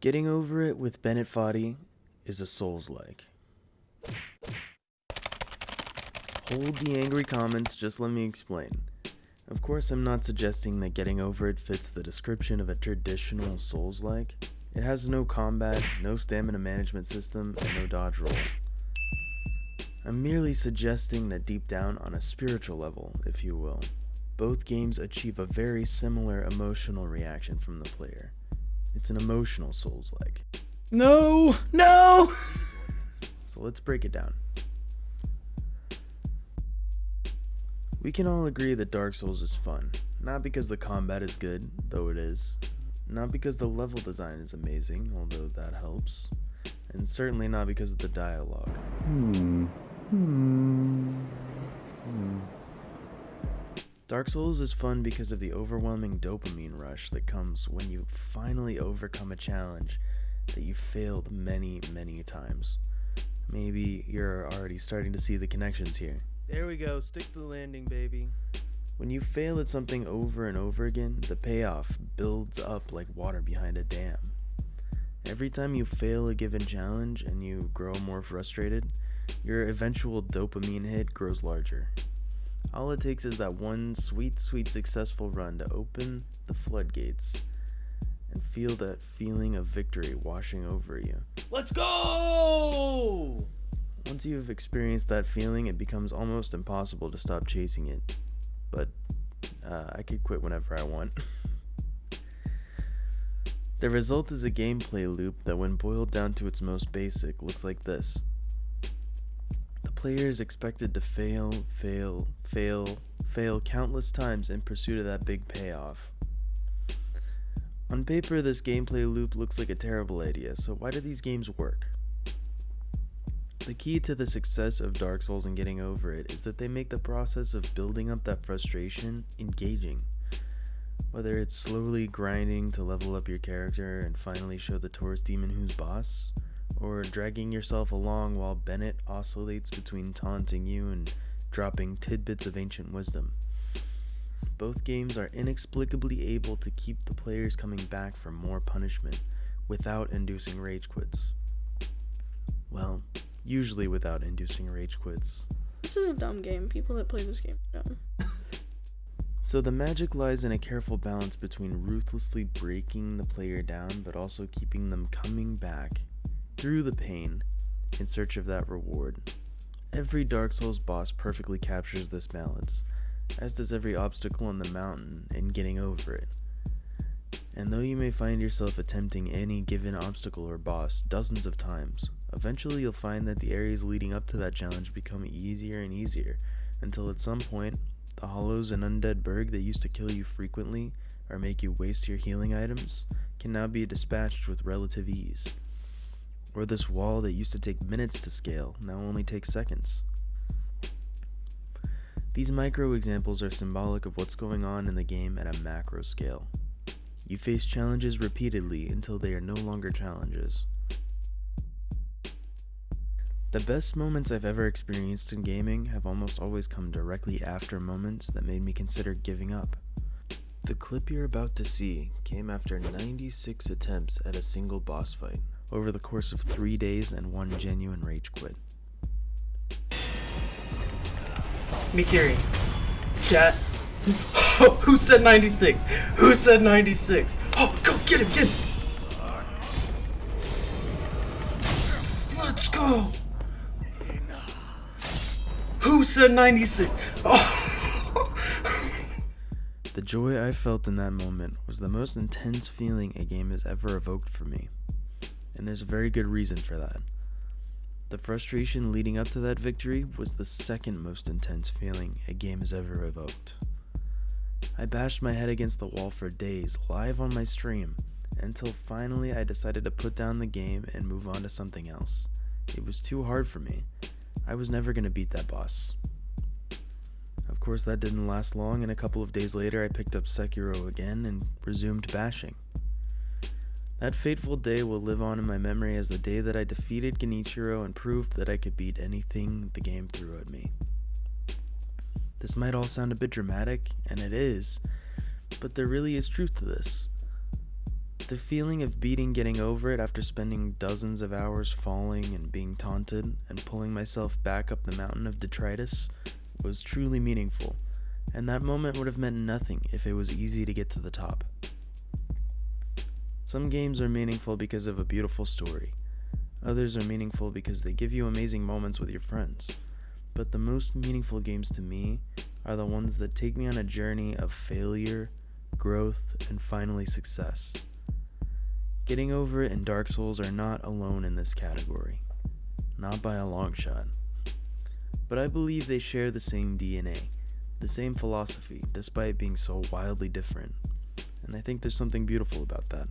Getting Over It with Bennett Foddy is a Souls-like. Hold the angry comments, just let me explain. Of course, I'm not suggesting that Getting Over It fits the description of a traditional Souls-like. It has no combat, no stamina management system, and no dodge roll. I'm merely suggesting that deep down on a spiritual level, if you will, both games achieve a very similar emotional reaction from the player. It's an emotional Souls-like. No! No! So let's break it down. We can all agree that Dark Souls is fun, not because the combat is good, though it is, not because the level design is amazing, although that helps, and certainly not because of the dialogue. Dark Souls is fun because of the overwhelming dopamine rush that comes when you finally overcome a challenge that you failed many, many times. Maybe you're already starting to see the connections here. There we go, stick to the landing, baby. When you fail at something over and over again, the payoff builds up like water behind a dam. Every time you fail a given challenge and you grow more frustrated, your eventual dopamine hit grows larger. All it takes is that one sweet successful run to open the floodgates and feel that feeling of victory washing over you. Let's go! Once you've experienced that feeling, it becomes almost impossible to stop chasing it. But I could quit whenever I want. The result is a gameplay loop that, when boiled down to its most basic, looks like this. The player is expected to fail countless times in pursuit of that big payoff. On paper, this gameplay loop looks like a terrible idea, so why do these games work? The key to the success of Dark Souls and Getting Over It is that they make the process of building up that frustration engaging. Whether it's slowly grinding to level up your character and finally show the Taurus demon who's boss, or dragging yourself along while Bennett oscillates between taunting you and dropping tidbits of ancient wisdom. Both games are inexplicably able to keep the players coming back for more punishment without inducing rage quits. Well, usually without inducing rage quits. This is a dumb game. People that play this game are dumb. So the magic lies in a careful balance between ruthlessly breaking the player down but also keeping them coming back through the pain in search of that reward. Every Dark Souls boss perfectly captures this balance, as does every obstacle on the mountain in Getting Over It. And though you may find yourself attempting any given obstacle or boss dozens of times, eventually you'll find that the areas leading up to that challenge become easier and easier, until at some point, the hollows and undead berg that used to kill you frequently or make you waste your healing items can now be dispatched with relative ease. Or this wall that used to take minutes to scale now only takes seconds. These micro examples are symbolic of what's going on in the game at a macro scale. You face challenges repeatedly until they are no longer challenges. The best moments I've ever experienced in gaming have almost always come directly after moments that made me consider giving up. The clip you're about to see came after 96 attempts at a single boss fight, over the course of 3 days and one genuine rage quit. Mikiri. Chat. Who said 96? Who said 96? Oh, go get him, get him! Let's go! Who said 96? Oh. The joy I felt in that moment was the most intense feeling a game has ever evoked for me. And there's a very good reason for that. The frustration leading up to that victory was the second most intense feeling a game has ever evoked. I bashed my head against the wall for days, live on my stream, until finally I decided to put down the game and move on to something else. It was too hard for me. I was never going to beat that boss. Of course, that didn't last long, and a couple of days later I picked up Sekiro again and resumed bashing. That fateful day will live on in my memory as the day that I defeated Genichiro and proved that I could beat anything the game threw at me. This might all sound a bit dramatic, and it is, but there really is truth to this. The feeling of beating getting over it after spending dozens of hours falling and being taunted and pulling myself back up the mountain of detritus was truly meaningful, and that moment would have meant nothing if it was easy to get to the top. Some games are meaningful because of a beautiful story. Others are meaningful because they give you amazing moments with your friends. But the most meaningful games to me are the ones that take me on a journey of failure, growth, and finally success. Getting over it and Dark Souls are not alone in this category. Not by a long shot. But I believe they share the same DNA, the same philosophy, despite being so wildly different. And I think there's something beautiful about that.